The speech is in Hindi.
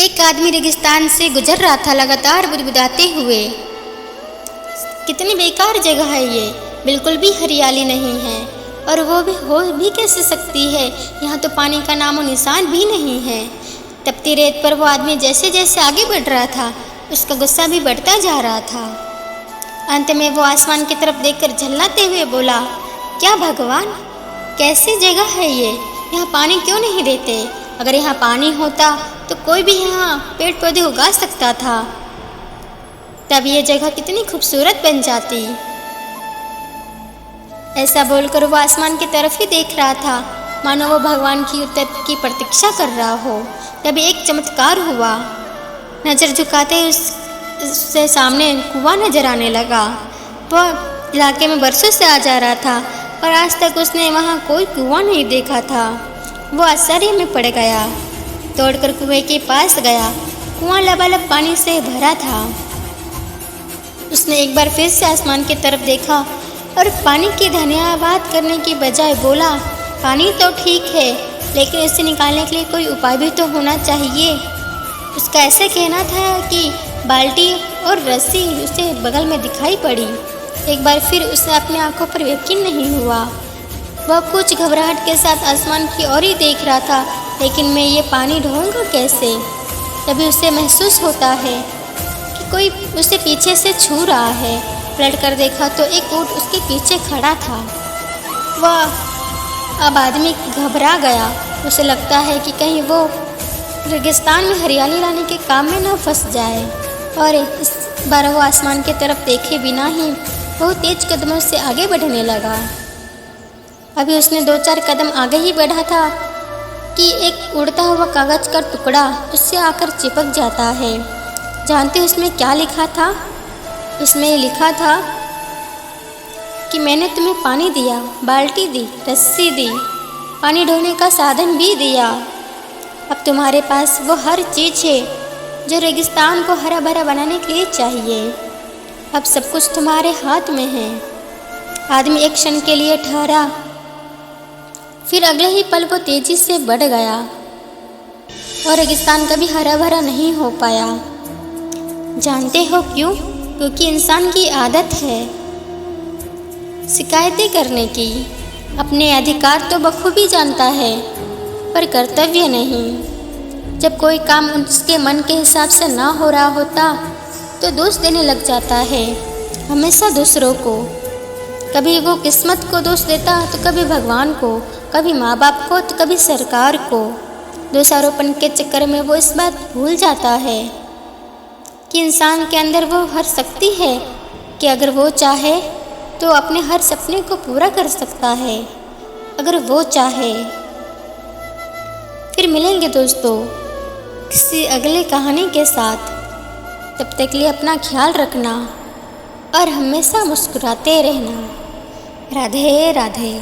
एक आदमी रेगिस्तान से गुजर रहा था लगातार बुदबुदाते हुए। कितनी बेकार जगह है ये, बिल्कुल भी हरियाली नहीं है और वो भी हो भी कैसे सकती है, यहाँ तो पानी का नामो निशान भी नहीं है। तपती रेत पर वो आदमी जैसे जैसे आगे बढ़ रहा था उसका गुस्सा भी बढ़ता जा रहा था। अंत में वो आसमान की तरफ देखकर झल्लाते हुए बोला, क्या भगवान, कैसी जगह है ये, यहाँ पानी क्यों नहीं देते? अगर यहाँ पानी होता तो कोई भी यहाँ पेड़ पौधे उगा सकता था, तब ये जगह कितनी खूबसूरत बन जाती। ऐसा बोलकर वो आसमान की तरफ ही देख रहा था, मानो वो भगवान की उत्तर की प्रतीक्षा कर रहा हो। तभी एक चमत्कार हुआ। नज़र झुकाते उससे सामने कुआं नजर आने लगा। वह इलाके में बरसों से आ जा रहा था और आज तक उसने वहाँ कोई कुआं नहीं देखा था। वो आश्चर्य में पड़ गया, दौड़कर कुएं के पास गया। कुआं लबालब पानी से भरा था। उसने एक बार फिर से आसमान की तरफ देखा और पानी की धन्यवाद करने की बजाय बोला, पानी तो ठीक है, लेकिन इसे निकालने के लिए कोई उपाय भी तो होना चाहिए। उसका ऐसा कहना था कि बाल्टी और रस्सी उसे बगल में दिखाई पड़ी। एक बार फिर उसे अपनी आंखों पर यकीन नहीं हुआ। वह कुछ घबराहट के साथ आसमान की ओर ही देख रहा था, लेकिन मैं ये पानी ढूंढूंगा कैसे? तभी उसे महसूस होता है कि कोई उसे पीछे से छू रहा है। पलट कर देखा तो एक ऊंट उसके पीछे खड़ा था। वह अब आदमी घबरा गया। उसे लगता है कि कहीं वो रेगिस्तान में हरियाली लाने के काम में न फंस जाए, और इस बार वो आसमान की तरफ देखे बिना ही बहुत तेज कदमों से आगे बढ़ने लगा। अभी उसने 2-4 कदम आगे ही बढ़ा था कि एक उड़ता हुआ कागज का टुकड़ा उससे आकर चिपक जाता है। जानते हो उसमें क्या लिखा था? उसमें लिखा था कि मैंने तुम्हें पानी दिया, बाल्टी दी, रस्सी दी, पानी ढोने का साधन भी दिया। अब तुम्हारे पास वो हर चीज़ है जो रेगिस्तान को हरा भरा बनाने के लिए चाहिए। अब सब कुछ तुम्हारे हाथ में है। आदमी एक क्षण के लिए ठहरा, फिर अगले ही पल वो तेजी से बढ़ गया और रेगिस्तान कभी हरा भरा नहीं हो पाया। जानते हो क्यों? क्योंकि इंसान की आदत है शिकायतें करने की। अपने अधिकार तो बखूबी जानता है, पर कर्तव्य नहीं। जब कोई काम उसके मन के हिसाब से ना हो रहा होता तो दोष देने लग जाता है, हमेशा दूसरों को। कभी वो किस्मत को दोष देता तो कभी भगवान को, कभी माँ बाप को तो कभी सरकार को। दोषारोपण के चक्कर में वो इस बात भूल जाता है कि इंसान के अंदर वो हर शक्ति है कि अगर वो चाहे तो अपने हर सपने को पूरा कर सकता है, अगर वो चाहे। फिर मिलेंगे दोस्तों किसी अगले कहानी के साथ। तब तक के लिए अपना ख्याल रखना और हमेशा मुस्कुराते रहना। राधे राधे।